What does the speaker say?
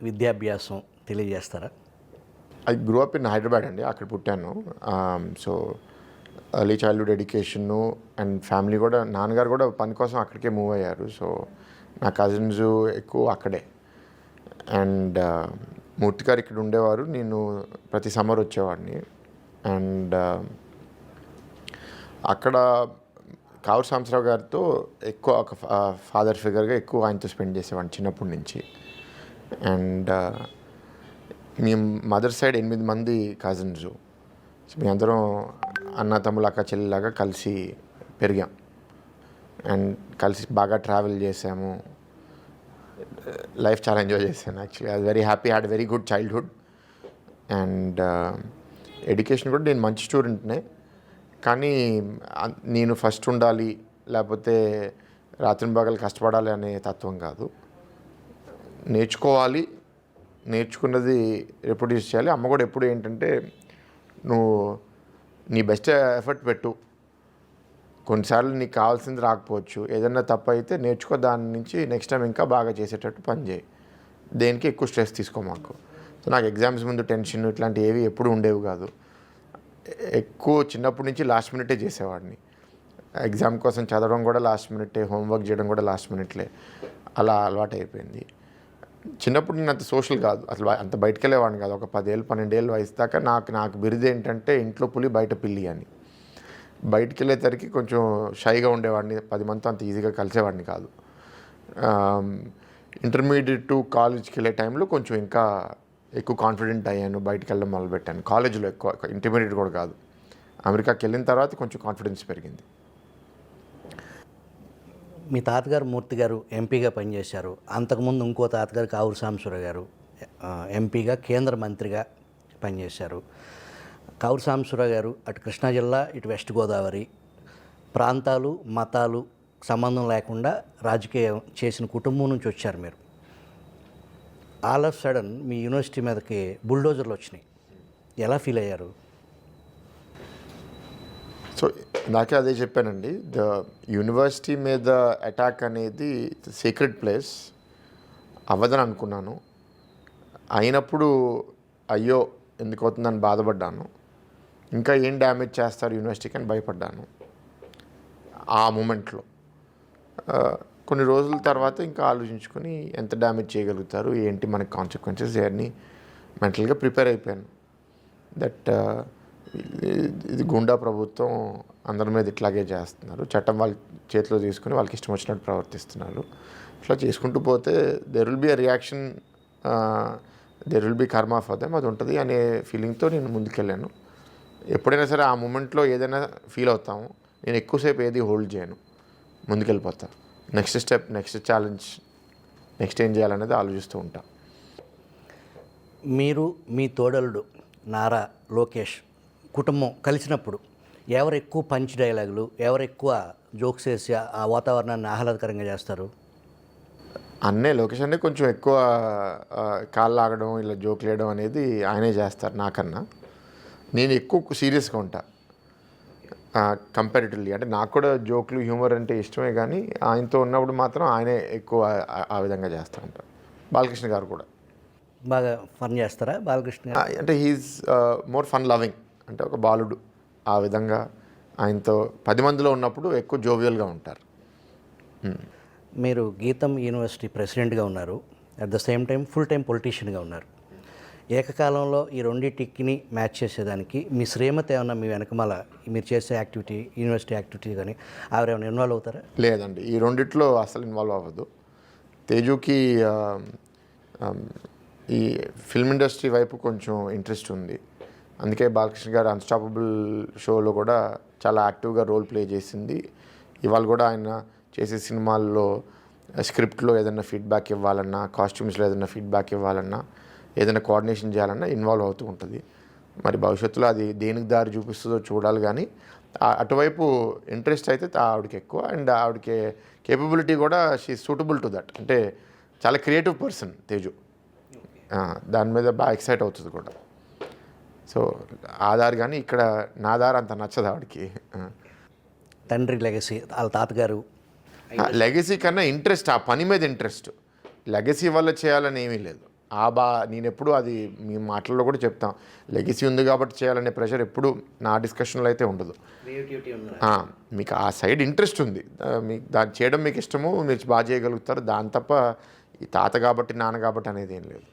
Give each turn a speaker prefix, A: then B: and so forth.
A: విద్యాభ్యాసం తెలియజేస్తారా?
B: I grow up in Hyderabad అండి, అక్కడ పుట్టాను. So early childhood education and family కూడా, నాన్నగారు కూడా పని కోసం అక్కడికే మూవ్ అయ్యారు. సో నా కజిన్స్ ఎక్కువ అక్కడే. అండ్ మూర్తి గారు ఇక్కడ ఉండేవారు, నేను ప్రతి సమ్మర్ వచ్చేవాడిని. అండ్ అక్కడ కావూరు సాంబశివరావు గారితో ఎక్కువ ఒక ఫాదర్ ఫిగర్గా ఎక్కువ ఆయనతో స్పెండ్ చేసేవాడిని చిన్నప్పటి నుంచి. అండ్ మేము మదర్ సైడ్ 8 మంది కజిన్స్. సో మీ అందరం అన్న తమ్ముళ్ళు అక్క చెల్లిలాగా కలిసి పెరిగాం అండ్ కలిసి బాగా ట్రావెల్ చేసాము. లైఫ్ చాలా ఎంజాయ్ చేశాను actually. I very happy, had very good childhood. And education కూడా నేను మంచి స్టూడెంట్నే, కానీ నేను ఫస్ట్ ఉండాలి లేకపోతే రాత్రింబగలు కష్టపడాలి అనే తత్వం కాదు. నేర్చుకున్నది రిప్రొడ్యూస్ చేయాలి. అమ్మ కూడా ఎప్పుడు ఏంటంటే, నువ్వు నీ బెస్ట్ ఎఫర్ట్ పెట్టు, కొన్నిసార్లు నీకు కావాల్సింది రాకపోవచ్చు, ఏదన్నా తప్పు అయితే నేర్చుకో, దాని నుంచి నెక్స్ట్ టైం ఇంకా బాగా చేసేటట్టు పని చేయి, దేనికి ఎక్కువ స్ట్రెస్ తీసుకో మాకు. సో నాకు ఎగ్జామ్స్ ముందు టెన్షన్ ఇట్లాంటివి ఏవి ఎప్పుడు ఉండేవి కాదు. ఎక్కువ చిన్నప్పటి నుంచి లాస్ట్ మినిటే చేసేవాడిని. ఎగ్జామ్ కోసం చదవడం కూడా లాస్ట్ మినిటే, హోంవర్క్ చేయడం కూడా లాస్ట్ మినిట్లే, అలా అలవాటు అయిపోయింది. చిన్నప్పుడు నేను అంత సోషల్ కాదు, అసలు అంత బయటకు వెళ్ళేవాడిని కాదు. ఒక 10 ఏళ్ళు 12 ఏళ్ళు వయసు దాకా నాకు బిరుదు ఏంటంటే ఇంట్లో పులి బయట పిల్లి అని. బయటికి వెళ్ళేసరికి కొంచెం షైగా ఉండేవాడిని, 10 మందితో అంత ఈజీగా కలిసేవాడిని కాదు. ఇంటర్మీడియట్ టు కాలేజ్కి వెళ్ళే టైంలో కొంచెం ఇంకా ఎక్కువ కాన్ఫిడెంట్ అయ్యాను, బయటికి వెళ్ళడం మొదలుపెట్టాను. కాలేజీలో ఎక్కువ, ఇంటర్మీడియట్ కూడా కాదు. అమెరికాకి వెళ్ళిన తర్వాత కొంచెం కాన్ఫిడెన్స్ పెరిగింది.
A: మీ తాతగారు మూర్తి గారు ఎంపీగా పనిచేశారు. అంతకుముందు ఇంకో తాతగారు కావూరు సాంబశివరావు గారు ఎంపీగా, కేంద్ర మంత్రిగా పనిచేశారు. కావూరు సాంబశివరావు గారు అటు కృష్ణా జిల్లా, ఇటు వెస్ట్ గోదావరి, ప్రాంతాలు మతాలు సంబంధం లేకుండా రాజకీయం చేసిన కుటుంబం నుంచి వచ్చారు మీరు. All of sudden me university మీదకి బుల్డోజర్లు వచ్చినాయి, ఎలా ఫీల్ అయ్యారు?
B: సో నాకే అదే చెప్పానండి, ద యూనివర్సిటీ మీద అటాక్ అనేది సీక్రెట్ ప్లేస్, అవ్వదని అనుకున్నాను. అయినప్పుడు అయ్యో ఎందుకు అవుతుందని బాధపడ్డాను. ఇంకా ఏం డ్యామేజ్ చేస్తారు యూనివర్సిటీకి అని భయపడ్డాను ఆ మూమెంట్లో. కొన్ని రోజుల తర్వాత ఇంకా ఆలోచించుకొని ఎంత డ్యామేజ్ చేయగలుగుతారు, ఏంటి మనకి కాన్సిక్వెన్సెస్, ఇవన్నీ మెంటల్గా ప్రిపేర్ అయిపోయాను. దట్ ఇది గుండా ప్రభుత్వం, అందరి మీద ఇట్లాగే చేస్తున్నారు, చట్టం వాళ్ళ చేతిలో తీసుకుని వాళ్ళకి ఇష్టం వచ్చినట్టు ప్రవర్తిస్తున్నారు. ఇట్లా చేసుకుంటూ పోతే there will be a reaction, there will be Kaaram for them, అది ఉంటుంది అనే ఫీలింగ్తో నేను ముందుకెళ్ళాను. ఎప్పుడైనా సరే ఆ మూమెంట్లో ఏదైనా ఫీల్ అవుతాము, నేను ఎక్కువసేపు ఏది హోల్డ్ చేయను, ముందుకెళ్ళిపోతా. Next step, next challenge, next ఏం చేయాలనేది ఆలోచిస్తూ ఉంటా.
A: మీరు మీ తోడలుడు నారా లోకేష్ కుటుంబం కలిసినప్పుడు ఎవరు ఎక్కువ పంచ్ డైలాగులు, ఎవరు ఎక్కువ జోక్స్ వేసి ఆ వాతావరణాన్ని ఆహ్లాదకరంగా చేస్తారు?
B: అన్నే లోకేష్ అన్నీ కొంచెం ఎక్కువ కాళ్ళు ఆగడం, ఇలా జోకులు వేయడం అనేది ఆయనే చేస్తారు నాకన్నా. నేను ఎక్కువ సీరియస్గా ఉంటా కంపారిటివ్లీ. అంటే నాకు కూడా జోకులు, హ్యూమర్ అంటే ఇష్టమే, కానీ ఆయనతో ఉన్నప్పుడు మాత్రం ఆయనే ఎక్కువ ఆ విధంగా చేస్తూ ఉంటారు. బాలకృష్ణ గారు కూడా
A: బాగా ఫన్ చేస్తారా బాలకృష్ణ గారు?
B: అంటే హీఈస్ మోర్ ఫన్ లవింగ్, అంటే ఒక బాలుడు ఆ విధంగా. ఆయనతో 10 మందిలో ఉన్నప్పుడు ఎక్కువ జోవియల్గా ఉంటారు.
A: మీరు గీతం యూనివర్సిటీ ప్రెసిడెంట్గా ఉన్నారు, at the same time full time పొలిటీషియన్గా ఉన్నారు. ఏకకాలంలో ఈ రెండింటిని మ్యాచ్ చేసేదానికి మీ శ్రీమతి ఏమన్నా మీ వెనకమాల మీరు చేసే యాక్టివిటీ, యూనివర్సిటీ యాక్టివిటీ కానీ ఆవిడ ఇన్వాల్వ్ అవుతారా?
B: లేదండి, ఈ రెండిట్లో అసలు ఇన్వాల్వ్ అవ్వదు. తేజుకి ఈ ఫిల్మ్ ఇండస్ట్రీ వైపు కొంచెం ఇంట్రెస్ట్ ఉంది. అందుకే బాలకృష్ణ గారు అన్స్టాపబుల్ షోలో కూడా చాలా యాక్టివ్గా రోల్ ప్లే చేసింది. ఇవాళ కూడా ఆయన చేసే సినిమాల్లో స్క్రిప్ట్లో ఏదైనా ఫీడ్బ్యాక్ ఇవ్వాలన్నా, కాస్ట్యూమ్స్లో ఏదైనా ఫీడ్బ్యాక్ ఇవ్వాలన్నా, ఏదైనా కోఆర్డినేషన్ చేయాలన్నా ఇన్వాల్వ్ అవుతూ ఉంటుంది. మరి భవిష్యత్తులో అది దేనికి దారి చూపిస్తుందో చూడాలి, కానీ అటువైపు ఇంట్రెస్ట్ అయితే ఆవిడకి ఎక్కువ. అండ్ ఆవిడకి కేపబిలిటీ కూడా షీ సూటబుల్ టు దట్. అంటే చాలా క్రియేటివ్ పర్సన్ తేజు, దాని మీద బాగా ఎక్సైట్ అవుతుంది కూడా. సో ఆ దారి, కానీ ఇక్కడ నా దారి అంత నచ్చదు ఆవిడకి.
A: తండ్రి లెగసీ, వాళ్ళ తాతగారు
B: లెగసీ కన్నా ఇంట్రెస్ట్, ఆ పని మీద ఇంట్రెస్ట్. లెగసీ వల్ల చేయాలని ఏమీ లేదు. నేను ఎప్పుడు అది మీ మాటల్లో కూడా చెప్తాం, లెగసీ ఉంది కాబట్టి చేయాలనే ప్రెషర్ ఎప్పుడు నా డిస్కషన్లో అయితే ఉండదు. మీకు ఆ సైడ్ ఇంట్రెస్ట్ ఉంది, మీకు దాన్ని చేయడం మీకు ఇష్టము, మీరు బాగా చేయగలుగుతారు, దాని తప్ప ఈ తాత కాబట్టి నాన్న కాబట్టి అనేది ఏం లేదు.